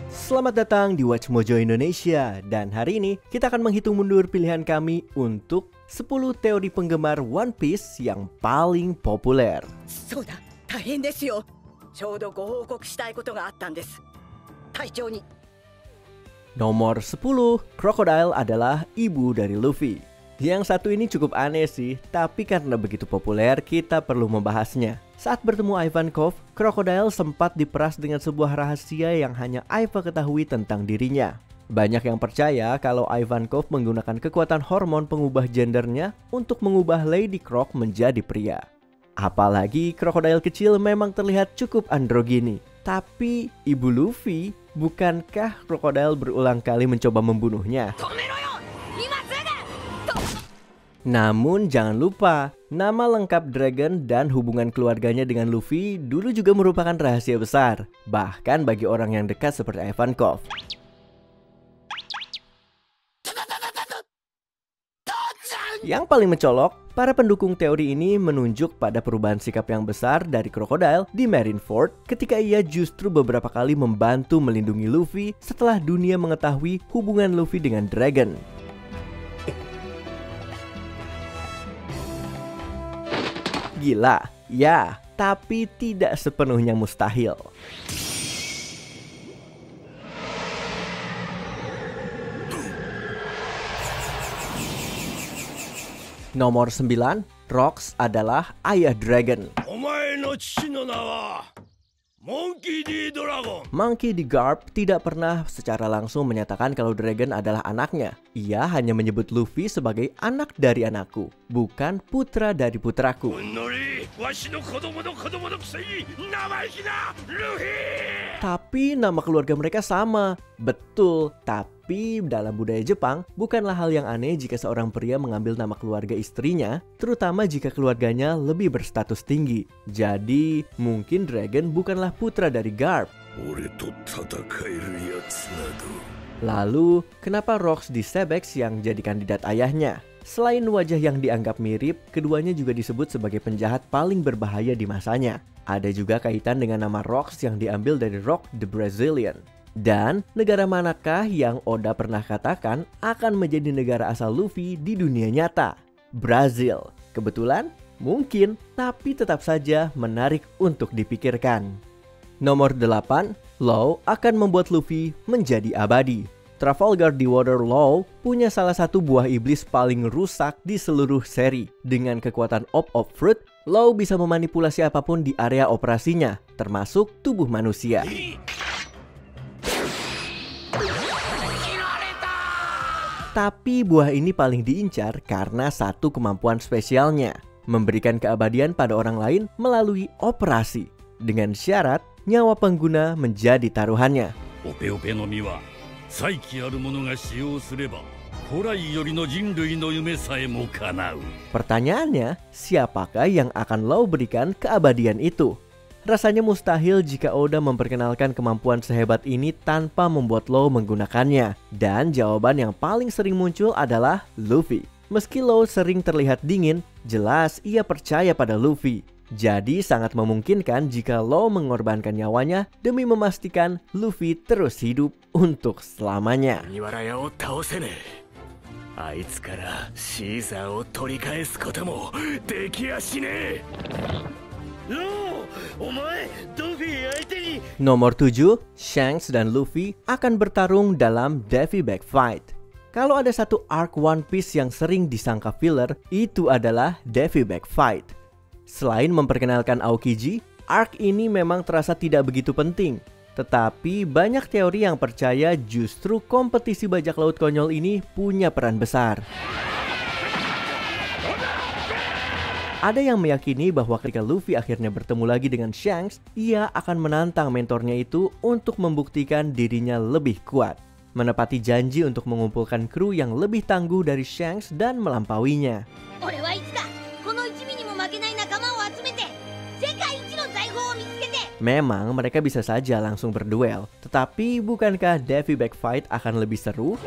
Selamat datang di Watch Mojo Indonesia. Dan hari ini kita akan menghitung mundur pilihan kami untuk 10 teori penggemar One Piece yang paling populer. Nomor 10, Crocodile adalah ibu dari Luffy. Yang satu ini cukup aneh sih, tapi karena begitu populer kita perlu membahasnya. Saat bertemu Ivankov, Crocodile sempat diperas dengan sebuah rahasia yang hanya Iva ketahui tentang dirinya. Banyak yang percaya kalau Ivankov menggunakan kekuatan hormon pengubah gendernya untuk mengubah Lady Croc menjadi pria. Apalagi Crocodile kecil memang terlihat cukup androgini. Tapi ibu Luffy, bukankah Crocodile berulang kali mencoba membunuhnya? Namun jangan lupa, nama lengkap Dragon dan hubungan keluarganya dengan Luffy dulu juga merupakan rahasia besar, bahkan bagi orang yang dekat seperti Ivankov. Yang paling mencolok, para pendukung teori ini menunjuk pada perubahan sikap yang besar dari Crocodile di Marineford ketika ia justru beberapa kali membantu melindungi Luffy setelah dunia mengetahui hubungan Luffy dengan Dragon. Gila, ya, tapi tidak sepenuhnya mustahil. Nomor 9, Rox adalah ayah Dragon. Monkey D. Garp tidak pernah secara langsung menyatakan kalau Dragon adalah anaknya. Ia hanya menyebut Luffy sebagai anak dari anakku, bukan putra dari putraku. Tapi nama keluarga mereka sama. Betul, tapi dalam budaya Jepang bukanlah hal yang aneh jika seorang pria mengambil nama keluarga istrinya, terutama jika keluarganya lebih berstatus tinggi. Jadi mungkin Dragon bukanlah putra dari Garp. Lalu kenapa Rox di Sebex yang jadi kandidat ayahnya? Selain wajah yang dianggap mirip, keduanya juga disebut sebagai penjahat paling berbahaya di masanya. Ada juga kaitan dengan nama Rox yang diambil dari Rock the Brazilian. Dan negara manakah yang Oda pernah katakan akan menjadi negara asal Luffy di dunia nyata? Brazil. Kebetulan? Mungkin, tapi tetap saja menarik untuk dipikirkan. Nomor 8, Law akan membuat Luffy menjadi abadi. Trafalgar Deepwater Law punya salah satu buah iblis paling rusak di seluruh seri. Dengan kekuatan Op Fruit, Law bisa memanipulasi apapun di area operasinya, termasuk tubuh manusia. Tapi buah ini paling diincar karena satu kemampuan spesialnya, memberikan keabadian pada orang lain melalui operasi. Dengan syarat, nyawa pengguna menjadi taruhannya. Pertanyaannya, siapakah yang akan Law berikan keabadian itu? Rasanya mustahil jika Oda memperkenalkan kemampuan sehebat ini tanpa membuat Law menggunakannya. Dan jawaban yang paling sering muncul adalah Luffy. Meski Law sering terlihat dingin, jelas ia percaya pada Luffy. Jadi sangat memungkinkan jika Law mengorbankan nyawanya demi memastikan Luffy terus hidup untuk selamanya. Nomor 7, Shanks dan Luffy akan bertarung dalam Davy Bag Fight. Kalau ada satu arc One Piece yang sering disangka filler, itu adalah Davy Bag Fight. Selain memperkenalkan Aokiji, arc ini memang terasa tidak begitu penting. Tetapi banyak teori yang percaya justru kompetisi bajak laut konyol ini punya peran besar. Ada yang meyakini bahwa ketika Luffy akhirnya bertemu lagi dengan Shanks, ia akan menantang mentornya itu untuk membuktikan dirinya lebih kuat. Menepati janji untuk mengumpulkan kru yang lebih tangguh dari Shanks dan melampauinya. Memang mereka bisa saja langsung berduel, tetapi bukankah Davy Bag Fight akan lebih seru?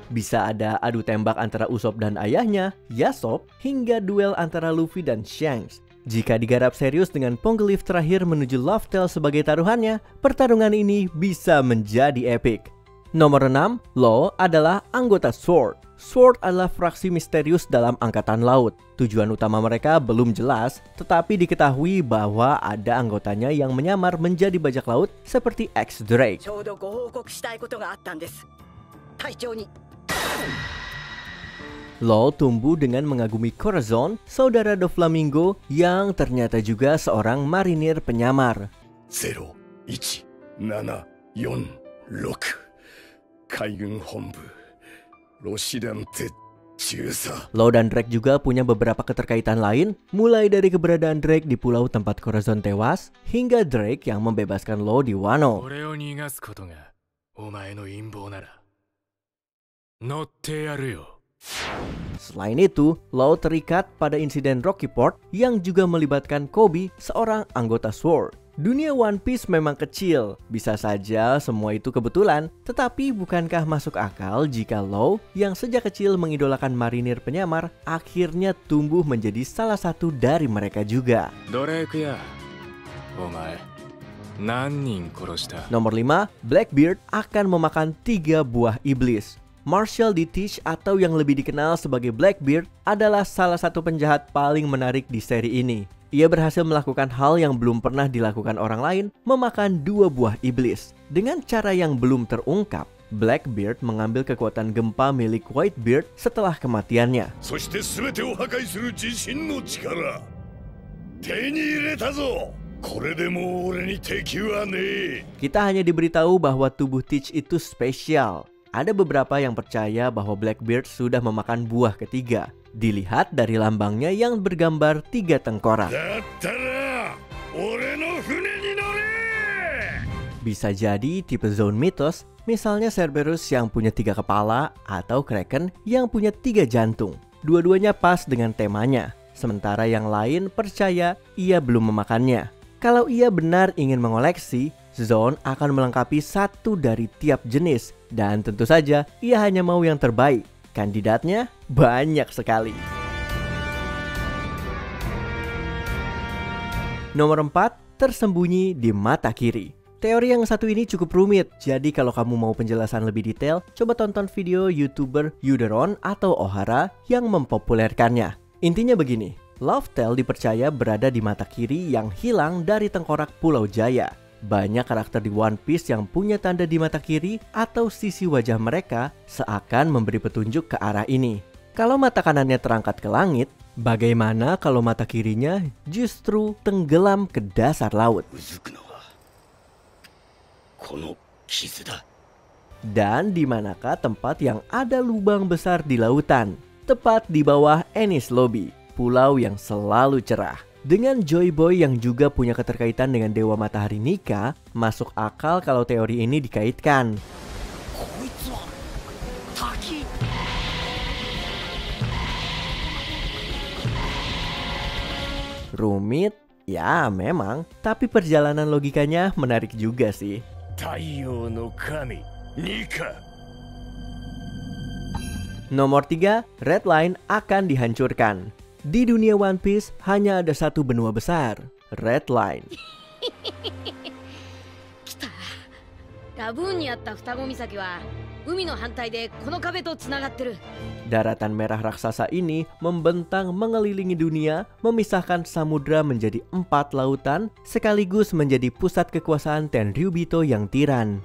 Bisa ada adu tembak antara Usopp dan ayahnya, Yasop, hingga duel antara Luffy dan Shanks. Jika digarap serius dengan Poneglyph terakhir menuju Love Tale sebagai taruhannya, pertarungan ini bisa menjadi epic. Nomor 6, Law adalah anggota Sword. Sword adalah fraksi misterius dalam Angkatan Laut. Tujuan utama mereka belum jelas, tetapi diketahui bahwa ada anggotanya yang menyamar menjadi bajak laut seperti X Drake. Law tumbuh dengan mengagumi Corazon, saudara Doflamingo yang ternyata juga seorang marinir penyamar. 0, 1, 7, 4, 6 海軍本部ロシダンテ中佐. Law dan Drake juga punya beberapa keterkaitan lain, mulai dari keberadaan Drake di pulau tempat Corazon tewas, hingga Drake yang membebaskan Law di Wano. Selain itu, Law terikat pada insiden Rocky Port yang juga melibatkan Kobe, seorang anggota Sword. Dunia One Piece memang kecil, bisa saja semua itu kebetulan, tetapi bukankah masuk akal jika Law yang sejak kecil mengidolakan marinir penyamar akhirnya tumbuh menjadi salah satu dari mereka juga. Nomor 5, Blackbeard akan memakan 3 buah iblis. Marshall D. Teach atau yang lebih dikenal sebagai Blackbeard adalah salah satu penjahat paling menarik di seri ini. Ia berhasil melakukan hal yang belum pernah dilakukan orang lain, memakan 2 buah iblis. Dengan cara yang belum terungkap, Blackbeard mengambil kekuatan gempa milik Whitebeard setelah kematiannya. Kita hanya diberitahu bahwa tubuh Teach itu spesial. Ada beberapa yang percaya bahwa Blackbeard sudah memakan buah ketiga. Dilihat dari lambangnya yang bergambar 3 tengkorak. Bisa jadi tipe zone mitos, misalnya Cerberus yang punya 3 kepala atau Kraken yang punya 3 jantung. Dua-duanya pas dengan temanya, sementara yang lain percaya ia belum memakannya. Kalau ia benar ingin mengoleksi, Zone akan melengkapi 1 dari tiap jenis, dan tentu saja ia hanya mau yang terbaik. Kandidatnya banyak sekali. Nomor 4, tersembunyi di mata kiri. Teori yang satu ini cukup rumit, jadi kalau kamu mau penjelasan lebih detail, coba tonton video YouTuber Yuderon atau Ohara yang mempopulerkannya. Intinya begini, Love Tale dipercaya berada di mata kiri yang hilang dari tengkorak Pulau Jaya. Banyak karakter di One Piece yang punya tanda di mata kiri atau sisi wajah mereka seakan memberi petunjuk ke arah ini. Kalau mata kanannya terangkat ke langit, bagaimana kalau mata kirinya justru tenggelam ke dasar laut? Dan di manakah tempat yang ada lubang besar di lautan? Tepat di bawah Enies Lobby, pulau yang selalu cerah. Dengan Joy Boy yang juga punya keterkaitan dengan Dewa Matahari Nika, masuk akal kalau teori ini dikaitkan. Rumit? Ya memang, tapi perjalanan logikanya menarik juga sih. Nomor 3, Red Line akan dihancurkan. Di dunia One Piece hanya ada satu benua besar, Red Line. Daratan merah raksasa ini membentang mengelilingi dunia, memisahkan samudra menjadi 4 lautan, sekaligus menjadi pusat kekuasaan Tenryubito yang tiran.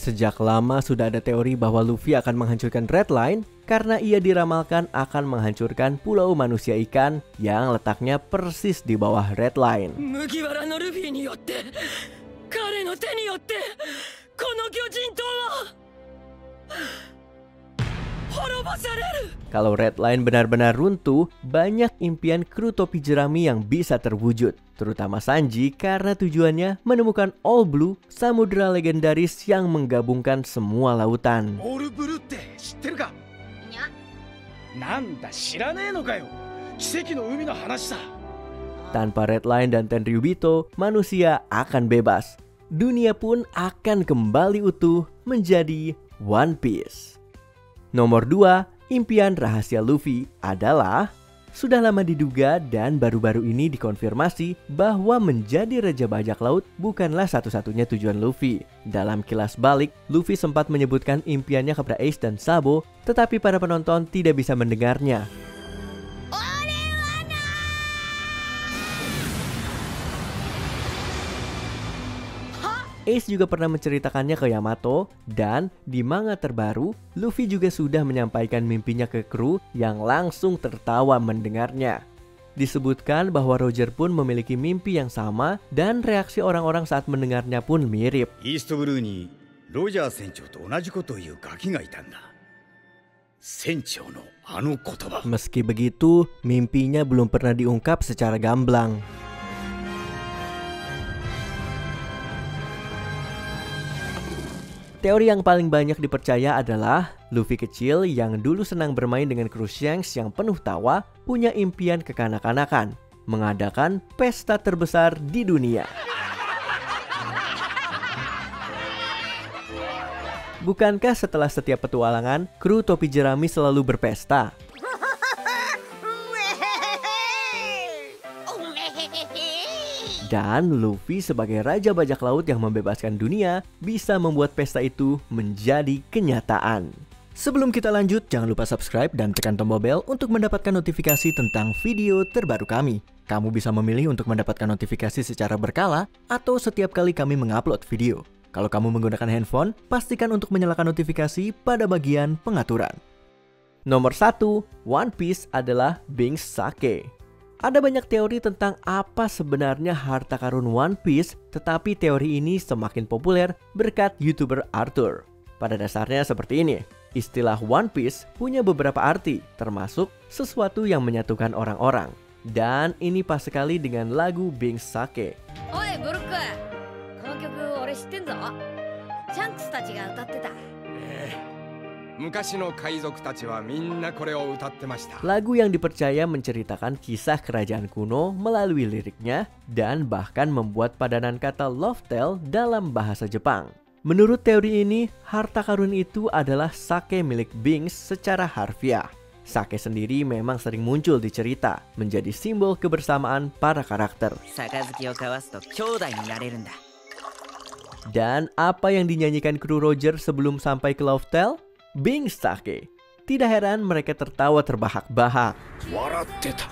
Sejak lama sudah ada teori bahwa Luffy akan menghancurkan Red Line karena ia diramalkan akan menghancurkan pulau manusia ikan yang letaknya persis di bawah Red Line. Kalau Red Line benar-benar runtuh, banyak impian kru topi jerami yang bisa terwujud, terutama Sanji karena tujuannya menemukan All Blue, samudera legendaris yang menggabungkan semua lautan. Tanpa Red Line dan Tenryubito, manusia akan bebas. dunia pun akan kembali utuh menjadi One Piece. Nomor 2, impian rahasia Luffy adalah sudah lama diduga dan baru-baru ini dikonfirmasi bahwa menjadi Raja Bajak Laut bukanlah satu-satunya tujuan Luffy. Dalam kilas balik, Luffy sempat menyebutkan impiannya kepada Ace dan Sabo, tetapi para penonton tidak bisa mendengarnya. Ace juga pernah menceritakannya ke Yamato, dan di manga terbaru, Luffy juga sudah menyampaikan mimpinya ke kru yang langsung tertawa mendengarnya. Disebutkan bahwa Roger pun memiliki mimpi yang sama dan reaksi orang-orang saat mendengarnya pun mirip. East Blue ni Roger 船長と同じことを言うガキがいたんだ。船長のあの言葉。 Meski begitu, mimpinya belum pernah diungkap secara gamblang. Teori yang paling banyak dipercaya adalah Luffy kecil yang dulu senang bermain dengan kru Shanks yang penuh tawa punya impian kekanak-kanakan, mengadakan pesta terbesar di dunia. Bukankah setelah setiap petualangan, kru topi jerami selalu berpesta? Dan Luffy sebagai Raja Bajak Laut yang membebaskan dunia bisa membuat pesta itu menjadi kenyataan. Sebelum kita lanjut, jangan lupa subscribe dan tekan tombol bel untuk mendapatkan notifikasi tentang video terbaru kami. Kamu bisa memilih untuk mendapatkan notifikasi secara berkala atau setiap kali kami mengupload video. Kalau kamu menggunakan handphone, pastikan untuk menyalakan notifikasi pada bagian pengaturan. Nomor 1, One Piece adalah Binks Sake. Ada banyak teori tentang apa sebenarnya harta karun One Piece, tetapi teori ini semakin populer berkat YouTuber Arthur. Pada dasarnya seperti ini, istilah One Piece punya beberapa arti, termasuk sesuatu yang menyatukan orang-orang. Dan ini pas sekali dengan lagu Binks Sake. Oi, Brook, この曲俺知ってんぞ。シャンクスたちが歌ってた。昔の海賊たちはみんなこれを歌ってました。 Lagu yang dipercaya menceritakan kisah kerajaan kuno melalui liriknya dan bahkan membuat padanan kata love tale dalam bahasa Jepang. Menurut teori ini, harta karun itu adalah sake milik Binks secara harfiah. Sake sendiri memang sering muncul di cerita, menjadi simbol kebersamaan para karakter. Dan apa yang dinyanyikan kru Roger sebelum sampai ke love tale? Binks Sake. Tidak heran mereka tertawa terbahak-bahak. 笑ってた。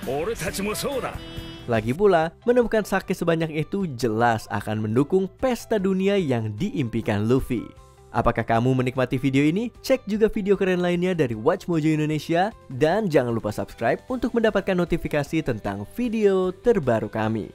俺たちもそうだ。 Lagi pula, menemukan sake sebanyak itu jelas akan mendukung pesta dunia yang diimpikan Luffy. Apakah kamu menikmati video ini? Cek juga video keren lainnya dari Watch Mojo Indonesia. Dan jangan lupa subscribe untuk mendapatkan notifikasi tentang video terbaru kami.